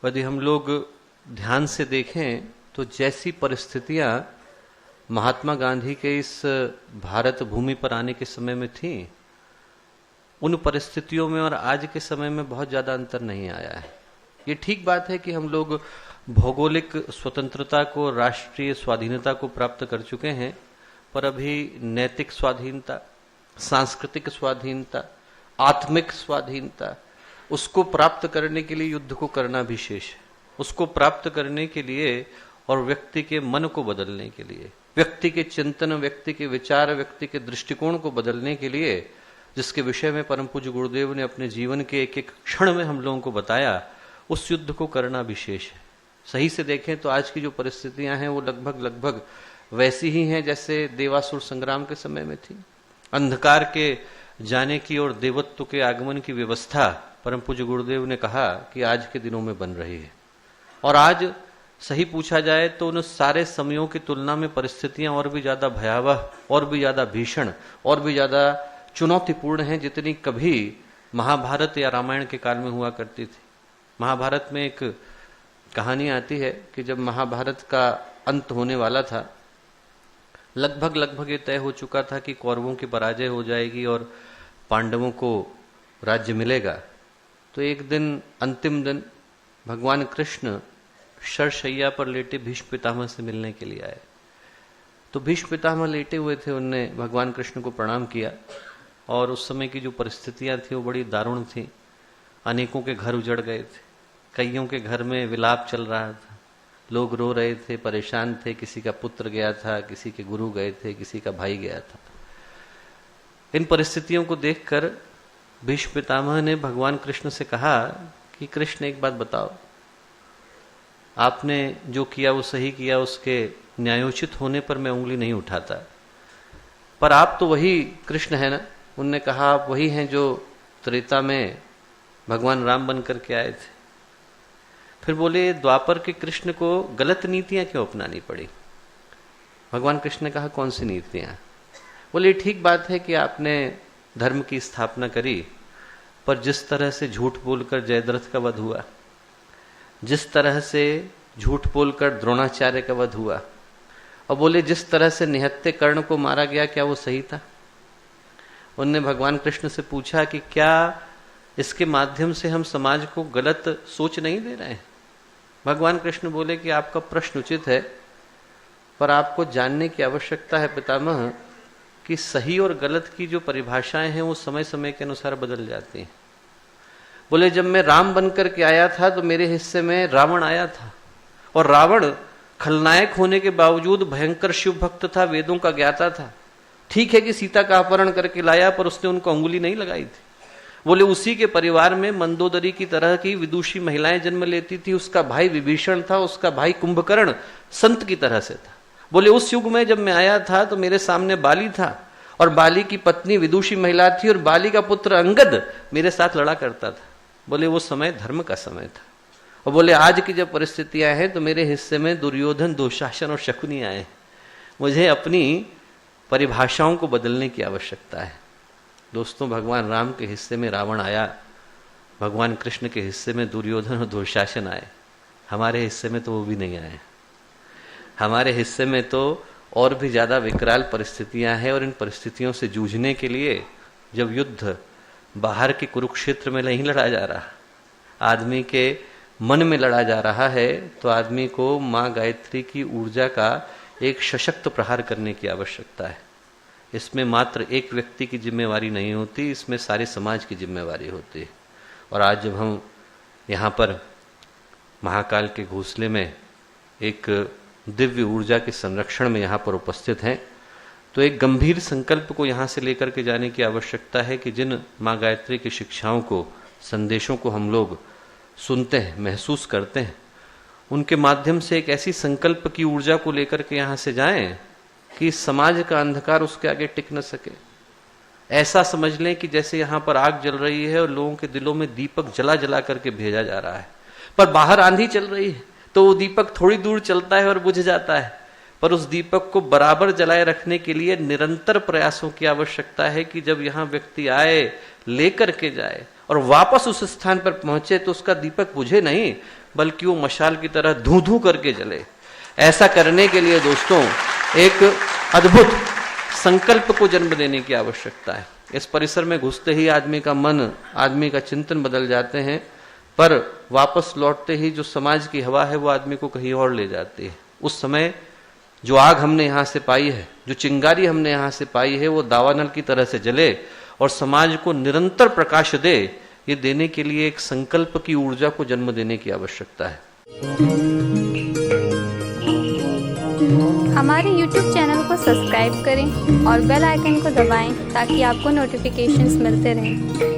यदि हम लोग ध्यान से देखें तो जैसी परिस्थितियां महात्मा गांधी के इस भारत भूमि पर आने के समय में थी, उन परिस्थितियों में और आज के समय में बहुत ज्यादा अंतर नहीं आया है। ये ठीक बात है कि हम लोग भौगोलिक स्वतंत्रता को, राष्ट्रीय स्वाधीनता को प्राप्त कर चुके हैं, पर अभी नैतिक स्वाधीनता, सांस्कृतिक स्वाधीनता, आत्मिक स्वाधीनता, उसको प्राप्त करने के लिए युद्ध को करना भी शेष है। उसको प्राप्त करने के लिए और व्यक्ति के मन को बदलने के लिए, व्यक्ति के चिंतन, व्यक्ति के विचार, व्यक्ति के दृष्टिकोण को बदलने के लिए, जिसके विषय में परम पूज्य गुरुदेव ने अपने जीवन के एक एक क्षण में हम लोगों को बताया, उस युद्ध को करना विशेष है। सही से देखें तो आज की जो परिस्थितियां हैं वो लगभग वैसी ही हैं जैसे देवासुर संग्राम के समय में थी। अंधकार के जाने की और देवत्व के आगमन की व्यवस्था परम पूज्य गुरुदेव ने कहा कि आज के दिनों में बन रही है। और आज सही पूछा जाए तो उन सारे समयों की तुलना में परिस्थितियां और भी ज्यादा भयावह, और भी ज्यादा भीषण, और भी ज्यादा चुनौतीपूर्ण हैं जितनी कभी महाभारत या रामायण के काल में हुआ करती थी। महाभारत में एक कहानी आती है कि जब महाभारत का अंत होने वाला था, लगभग ये तय हो चुका था कि कौरवों की पराजय हो जाएगी और पांडवों को राज्य मिलेगा, तो एक दिन, अंतिम दिन, भगवान कृष्ण शरशैया पर लेटे भीष्म पितामह से मिलने के लिए आए। तो भीष्म पितामह लेटे हुए थे, उनने भगवान कृष्ण को प्रणाम किया और उस समय की जो परिस्थितियां थी वो बड़ी दारुण थी। अनेकों के घर उजड़ गए थे, कईयों के घर में विलाप चल रहा था, लोग रो रहे थे, परेशान थे, किसी का पुत्र गया था, किसी के गुरु गए थे, किसी का भाई गया था। इन परिस्थितियों को देखकर भीष्म पितामह ने भगवान कृष्ण से कहा कि कृष्ण एक बात बताओ, आपने जो किया वो सही किया, उसके न्यायोचित होने पर मैं उंगली नहीं उठाता, पर आप तो वही कृष्ण है ना। उनने कहा आप वही हैं जो त्रेता में भगवान राम बन करके आए थे। फिर बोले द्वापर के कृष्ण को गलत नीतियां क्यों अपनानी पड़ी? भगवान कृष्ण ने कहा कौन सी नीतियां? बोले ठीक बात है कि आपने धर्म की स्थापना करी, पर जिस तरह से झूठ बोलकर जयद्रथ का वध हुआ, जिस तरह से झूठ बोलकर द्रोणाचार्य का वध हुआ, और बोले जिस तरह से निहत्थे कर्ण को मारा गया, क्या वो सही था? उनने भगवान कृष्ण से पूछा कि क्या इसके माध्यम से हम समाज को गलत सोच नहीं दे रहे हैं? भगवान कृष्ण बोले कि आपका प्रश्न उचित है, पर आपको जानने की आवश्यकता है पितामह कि सही और गलत की जो परिभाषाएं हैं वो समय समय के अनुसार बदल जाती हैं। बोले जब मैं राम बनकर के आया था तो मेरे हिस्से में रावण आया था, और रावण खलनायक होने के बावजूद भयंकर शिव भक्त था, वेदों का ज्ञाता था। ठीक है कि सीता का अपहरण करके लाया, पर उसने उनको अंगुली नहीं लगाई थी। बोले उसी के परिवार में मंदोदरी की तरह की विदुषी महिलाएं जन्म लेती थी, उसका भाई विभीषण था, उसका भाई कुंभकर्ण संत की तरह से था। बोले उस युग में जब मैं आया था तो मेरे सामने बाली था, और बाली की पत्नी विदुषी महिला थी, और बाली का पुत्र अंगद मेरे साथ लड़ा करता था। बोले वो समय धर्म का समय था। और बोले आज की जब परिस्थितियां हैं तो मेरे हिस्से में दुर्योधन, दुशासन और शकुनी आए। मुझे अपनी परिभाषाओं को बदलने की आवश्यकता है। दोस्तों, भगवान राम के हिस्से में रावण आया, भगवान कृष्ण के हिस्से में दुर्योधन और दुशासन आए, हमारे हिस्से में तो वो भी नहीं आए। हमारे हिस्से में तो और भी ज्यादा विकराल परिस्थितियां हैं, और इन परिस्थितियों से जूझने के लिए जब युद्ध बाहर के कुरुक्षेत्र में नहीं लड़ा जा रहा, आदमी के मन में लड़ा जा रहा है, तो आदमी को माँ गायत्री की ऊर्जा का एक सशक्त प्रहार करने की आवश्यकता है। इसमें मात्र एक व्यक्ति की जिम्मेवारी नहीं होती, इसमें सारे समाज की जिम्मेवारी होती है। और आज जब हम यहाँ पर महाकाल के घोंसले में एक दिव्य ऊर्जा के संरक्षण में यहाँ पर उपस्थित हैं, तो एक गंभीर संकल्प को यहाँ से लेकर के जाने की आवश्यकता है कि जिन माँ गायत्री की शिक्षाओं को, संदेशों को हम लोग सुनते हैं, महसूस करते हैं, उनके माध्यम से एक ऐसी संकल्प की ऊर्जा को लेकर के यहाँ से जाएं कि समाज का अंधकार उसके आगे टिक न सके। ऐसा समझ लें कि जैसे यहाँ पर आग जल रही है और लोगों के दिलों में दीपक जला जला करके भेजा जा रहा है, पर बाहर आंधी चल रही है तो वो दीपक थोड़ी दूर चलता है और बुझ जाता है, पर उस दीपक को बराबर जलाए रखने के लिए निरंतर प्रयासों की आवश्यकता है कि जब यहाँ व्यक्ति आए, लेकर के जाए और वापस उस स्थान पर पहुंचे तो उसका दीपक बुझे नहीं, बल्कि वो मशाल की तरह धू धू करके जले। ऐसा करने के लिए दोस्तों एक अद्भुत संकल्प को जन्म देने की आवश्यकता है। इस परिसर में घुसते ही आदमी का मन, आदमी का चिंतन बदल जाते हैं, पर वापस लौटते ही जो समाज की हवा है वो आदमी को कहीं और ले जाती है। उस समय जो आग हमने यहाँ से पाई है, जो चिंगारी हमने यहाँ से पाई है, वो दावानल की तरह से जले और समाज को निरंतर प्रकाश दे। ये देने के लिए एक संकल्प की ऊर्जा को जन्म देने की आवश्यकता है। हमारे YouTube चैनल को सब्सक्राइब करें और बेल आइकन को दबाएं ताकि आपको नोटिफिकेशंस मिलते रहें।